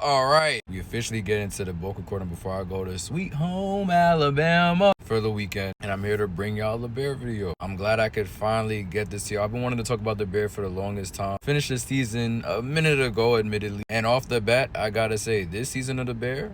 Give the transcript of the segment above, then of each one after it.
All right, we officially get into the bulk recording before I go to Sweet Home Alabama for the weekend, and I'm here to bring y'all the Bear video. I'm glad I could finally get this here. I've been wanting to talk about the Bear for the longest time. Finished the season a minute ago, admittedly, and off the bat, I gotta say, this season of the Bear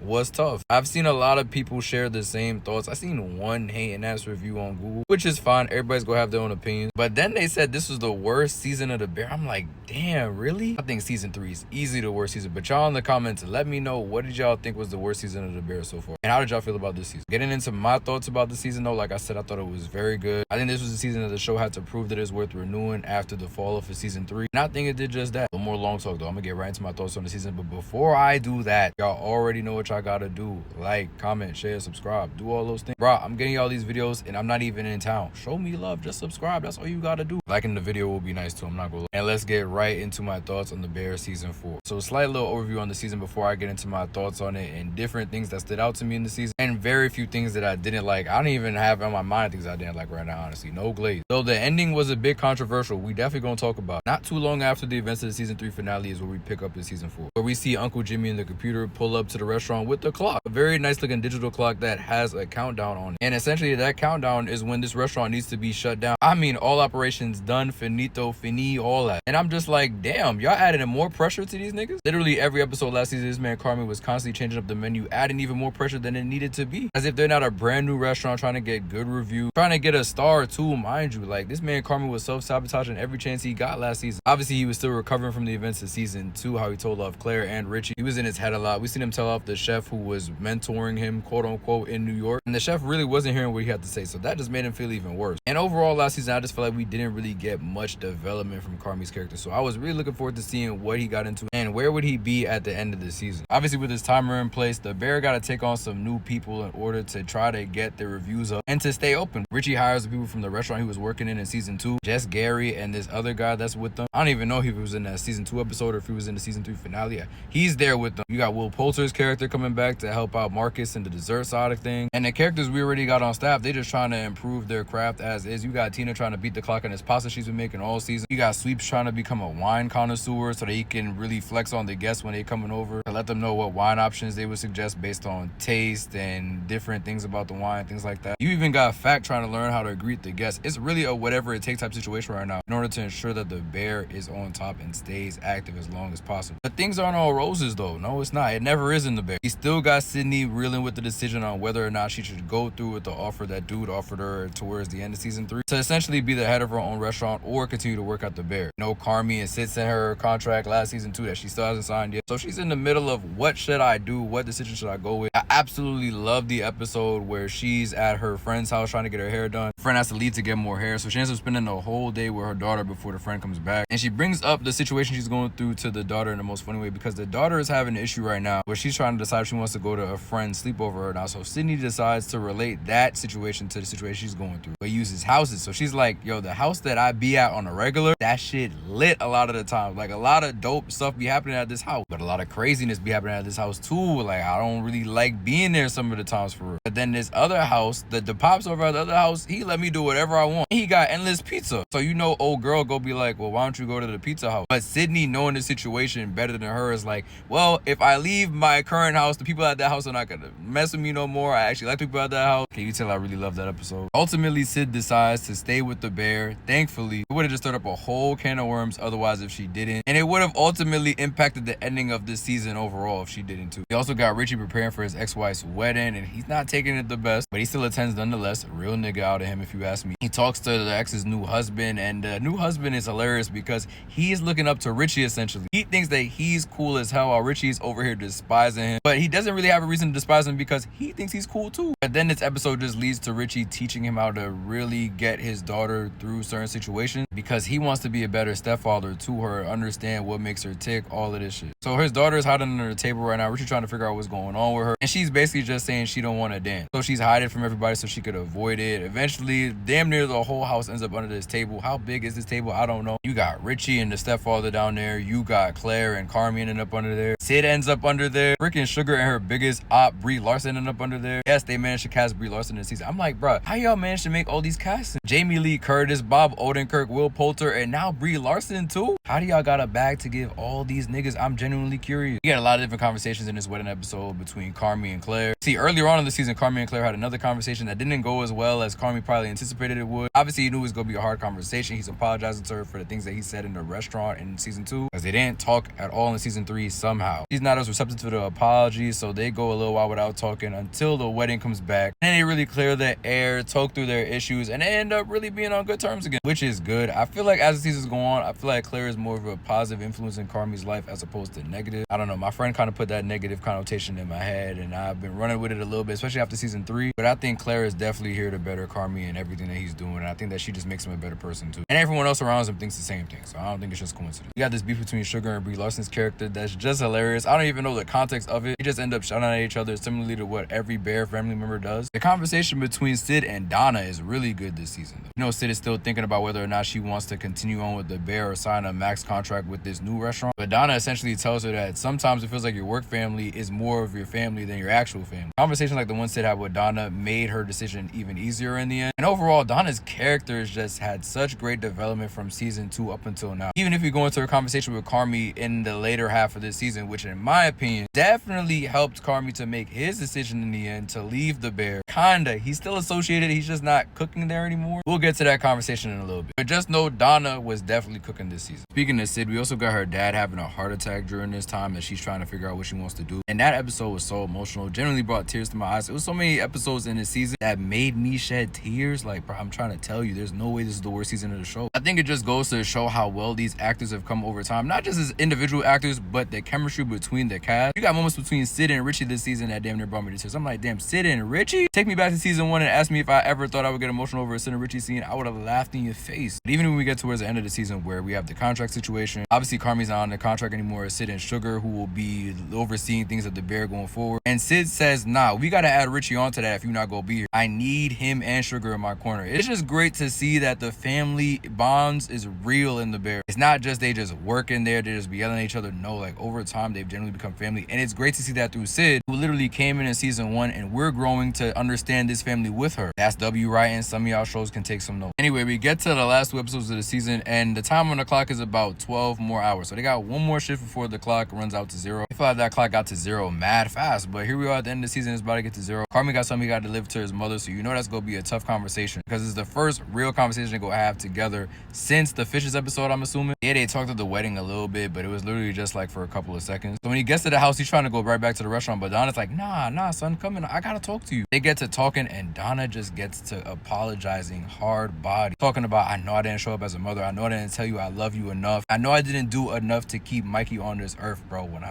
was tough. I've seen a lot of people share the same thoughts. I seen one hating ass review on Google, which is fine. Everybody's gonna have their own opinions. But then they said this was the worst season of the Bear. I'm like, damn, really? I think season 3 is easily the worst season. But y'all in the comments, let me know, what did y'all think was the worst season of the Bear so far? And how did y'all feel about this season? Getting into my thoughts about the season though, like I said, I thought it was very good. I think this was the season that the show had to prove that it's worth renewing after the fall off of season 3. And I think it did just that. A little more long talk though. I'm gonna get right into my thoughts on the season. But before I do that, y'all already know what y'all gotta do. Like, comment, share, subscribe, do all those things. Bro, I'm getting y'all these videos and I'm not even in town. Show me love, just subscribe. That's all you gotta do. Liking the video will be nice too, I'm not gonna lie. And let's get right into my thoughts on the Bear season 4. So a slight little overview on the season before I get into my thoughts on it and different things that stood out to me in the season and very few things that I didn't like. I don't even have on my mind things I didn't like right now, honestly. No glaze. Though the ending was a bit controversial, we definitely gonna talk about it. Not too long after the events of the season 3 finale is where we pick up in season 4, where we see Uncle Jimmy and the computer pull up to the restaurant with the clock. A very nice looking digital clock that has a countdown on it. And essentially that countdown is when this restaurant needs to be shut down. I mean, all operations done, finito, fini, all that. And I'm just like, damn, y'all added more pressure to these niggas? Literally every episode last season, this man Carmy was constantly changing up the menu, adding even more pressure than it needed to be. As if they're not a brand new restaurant trying to get good review, trying to get a star too, mind you. Like, this man Carmy was self-sabotaging every chance he got last season. Obviously, he was still recovering from the events of season 2, how he told off Claire and Richie. He was in his head a lot. We seen him tell off the chef who was mentoring him, quote unquote, in New York. And the chef really wasn't hearing what he had to say, so that just made him feel even worse. And overall, last season, I just felt like we didn't really get much development from Carmy's character. So I was really looking forward to seeing what he got into and where would he be at the end of the season. Obviously, with his timer in place, the Bear got to take on some new people in order to try to get their reviews up and to stay open. Richie hires the people from the restaurant he was working in season 2, Jess, Gary, and this other guy that's with them. I don't even know if he was in that season 2 episode or if he was in the season 3 finale. He's there with them. You got Will Poulter's character coming back to help out Marcus in the dessert side of things. And the characters we already got on staff, they just trying to improve their craft as is. You got Tina trying to beat the clock on his pasta she's been making all season. You got Sweeps trying to become a wine connoisseur so that he can really flex on the guests when they coming over, to let them know what wine options they would suggest based on taste and different things about the wine, things like that. You even got Fact trying to learn how to greet the guests. It's really a whatever it takes type situation right now in order to ensure that the Bear is on top and stays active as long as possible. But things aren't all roses though. No, it's not. It never is in the Bear. He still got Sydney reeling with the decision on whether or not she should go through with the offer that dude offered her towards the end of season 3 to essentially be the head of her own restaurant or continue to work at the Bear. No, Carmy and sits in her contract last season 2 that she still hasn't signed yet. So she's in the middle of what should I do? What decision should I go with? I absolutely love the episode where she's at her friend's house trying to get her hair done. Friend has to leave to get more hair, so she ends up spending the whole day with her daughter before the friend comes back. And she brings up the situation she's going through to the daughter in the most funny way, because the daughter is having an issue right now where she's trying to decide if she wants to go to a friend's sleepover now. So Sydney decides to relate that situation to the situation she's going through, but uses houses. So she's like, yo, the house that I be at on a regular, that shit lit a lot of the time. Like, a lot of dope stuff be happening at this house, but a lot of craziness be happening at this house too. Like, I don't really like being there some of the times for real. But then this other house, the pops over at the other house, he let me do whatever I want. He got endless pizza. So you know, old girl go be like, well, why don't you go to the pizza house? But Sydney, knowing the situation better than her, is like, well, if I leave my current house, the people at that house are not gonna mess with me no more. I actually like the people at that house. Can you tell I really love that episode? Ultimately, Sid decides to stay with the Bear. Thankfully, it would have just stirred up a whole can of worms otherwise if she didn't. And it would have ultimately impacted the ending of this season overall if she didn't too. He also got Richie preparing for his ex-wife's wedding, and he's not taking it the best, but he still attends nonetheless. A real nigga out of him if you ask me. He talks to the ex's new husband, and the new husband is hilarious because he is looking up to Richie essentially. He thinks that he's cool as hell while Richie's over here despising him, but he doesn't really have a reason to despise him because he thinks he's cool too. But then this episode just leads to Richie teaching him how to really get his daughter through certain situations because he wants to be a better stepfather to her, understand what makes her tick, all of this shit. So his daughter is hiding under the table right now. Richie trying to figure out what's going on with her, and she's basically just saying she don't want to dance. So she's hiding from everybody so she could avoid it. Eventually, damn near the whole house ends up under this table. How big is this table? I don't know. You got Richie and the stepfather down there. You got Claire and Carmy ending up under there. Sid ends up under there. Freaking Sugar and her biggest op, Brie Larson, ended up under there. Yes, they managed to cast Brie Larson this season. I'm like, bro, how y'all managed to make all these castings? Jamie Lee Curtis, Bob Odenkirk, Will Poulter, and now Brie Larson too? How do y'all got a bag to give all these niggas? I'm genuinely curious. We had a lot of different conversations in this wedding episode between Carmy and Claire. See, earlier on in the season, Carmy and Claire had another conversation that didn't go as well as Carmy probably anticipated it would. Obviously, he knew it was going to be a hard conversation. He's apologizing to her for the things that he said in the restaurant in season 2, because they didn't talk at all in season 3 somehow. He's not as receptive to the apology, so they go a little while without talking until the wedding comes back. And then they really clear the air, talk through their issues, and they end up really being on good terms again, which is good. I feel like as the seasons go on, I feel like Claire is more of a positive influence in Carmy's life as opposed to negative. I don't know, my friend kind of put that negative connotation in my head, and I've been running with it a little bit, especially after season 3. But I think Claire is definitely here to better Carmy and everything that he's doing, and I think that she just makes him a better person too. And everyone else around him thinks the same thing, so I don't think it's just coincidence. We got this beef between Sugar and Brie Larson's character that's just hilarious. I don't even know the context of it. They just end up shouting at each other similarly to what every Bear family member does. The conversation between Sid and Donna is really good this season. You know, Sid is still thinking about whether or not she wants to continue on with the Bear or sign a max contract with this new restaurant. But Donna essentially tells her that sometimes it feels like your work family is more of your family than your actual family. Conversations like the one Sid had with Donna made her decision even easier in the end. And overall, Donna's character has just had such great development from season 2 up until now. Even if you go into her conversation with Carmy in the later half of this season, which in my opinion definitely helped Carmy to make his decision in the end to leave the Bear. Kinda. He's still associated, he's just not cooking there anymore. We'll get to that conversation in a little bit. But just know Donna was definitely cooking this season. Speaking of Sid, we also got her dad having a heart attack during this time that she's trying to figure out what she wants to do. And that episode was so emotional. Generally brought tears to my eyes. It was so many episodes in this season that made me shed tears. Like, bro, I'm trying to tell you, there's no way this is the worst season of the show. I think it just goes to show how well these actors have come over time. Not just as individual actors, but the chemistry between the cast. You got moments between Sid and Richie this season that damn near brought me to tears. I'm like, damn, Sid and Richie? Take me back to season 1 and ask me if I ever thought I would get emotional over a Sid and Richie scene. I would have laughed in your face. But even when we get towards the end of the season where we have the contract situation, obviously Carmy's not on the contract anymore. Sid and Sugar, who will be overseeing things at the Bear going forward. And Sid says, nah, we gotta add Richie onto that if you're not gonna be here. I need him and Sugar in my corner. It's just great to see that the family bonds is real in the Bear. It's not just they just work in there, they just be yelling at each other. No, like over time they've generally become family. And it's great to see that through Sid, who literally came in season 1, and we're growing to understand this family with her. That's W writing. Some of y'all shows can take some notes. Anyway, we get to the last 2 episodes of the season, and the time on the clock is about 12 more hours. So they got one more shift before the clock runs out to 0. I feel like that clock got to 0 mad fast, but here we are at the end of the season. It's about to get to 0. Carmy got something he got to deliver to his mother, so you know that's gonna be a tough conversation because it's the first real conversation they're gonna have together since the Fishes episode, I'm assuming. Yeah, they talked at the wedding a little bit, but it was literally just like for a couple of seconds. So when he gets to the house, he's trying to go right back to the restaurant, but Donna's like, nah, son, come in. I gotta talk to you. They get to talking, and Donna just gets to apologizing hard body. Talking about, I know I didn't show up as a mother. I know I didn't tell you I love you enough. I know I didn't do enough to keep Mikey on this earth, bro. When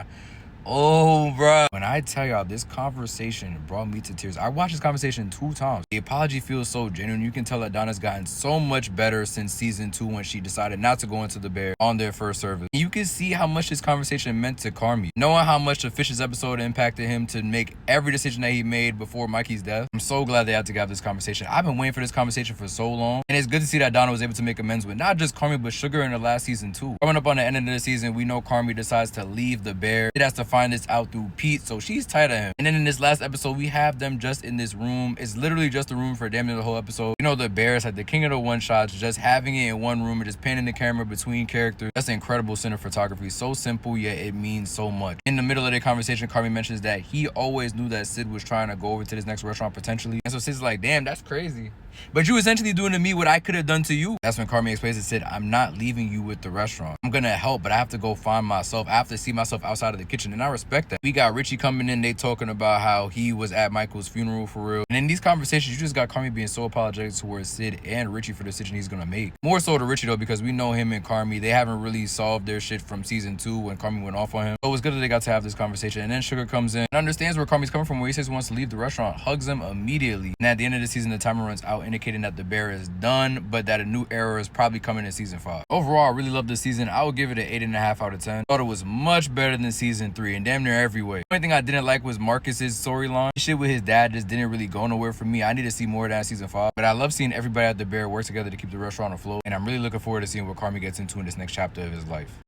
I tell y'all, this conversation brought me to tears. I watched this conversation 2 times. The apology feels so genuine. You can tell that Donna's gotten so much better since season 2 when she decided not to go into the Bear on their first service. And you can see how much this conversation meant to Carmy. Knowing how much the Fishes episode impacted him to make every decision that he made before Mikey's death. I'm so glad they had to have this conversation. I've been waiting for this conversation for so long. And it's good to see that Donna was able to make amends with not just Carmy, but Sugar in the last season too. Coming up on the end of the season, we know Carmy decides to leave the Bear. It has to find this out through Pete, so she's tired of him. And then in this last episode, we have them just in this room. It's literally just a room for damn near the whole episode. You know, the Bears had the king of the one shots, just having it in one room and just panning the camera between characters. That's incredible cinematography. So simple, yet it means so much. In the middle of the conversation, Carmy mentions that he always knew that Sid was trying to go over to this next restaurant potentially. And so Sid's like, damn, that's crazy. But you essentially doing to me what I could have done to you. That's when Carmy explains to Sid, I'm not leaving you with the restaurant. I'm gonna help, but I have to go find myself. I have to see myself outside of the kitchen, and I respect that. We got Richie coming in, they talking about how he was at Michael's funeral for real. And in these conversations, you just got Carmy being so apologetic towards Sid and Richie for the decision he's gonna make. More so to Richie though, because we know him and Carmy, they haven't really solved their shit from season 2 when Carmy went off on him. So it was good that they got to have this conversation. And then Sugar comes in and understands where Carmy's coming from, where he says he wants to leave the restaurant, hugs him immediately. And at the end of the season, the timer runs out, indicating that the Bear is done, but that a new era is probably coming in season 5. Overall, I really love this season. I would give it an 8.5 out of 10. Thought it was much better than season 3 and damn near every way. The only thing I didn't like was Marcus's storyline. Shit with his dad just didn't really go nowhere for me. I need to see more of that in season 5. But I love seeing everybody at the Bear work together to keep the restaurant afloat, and I'm really looking forward to seeing what Carmy gets into in this next chapter of his life.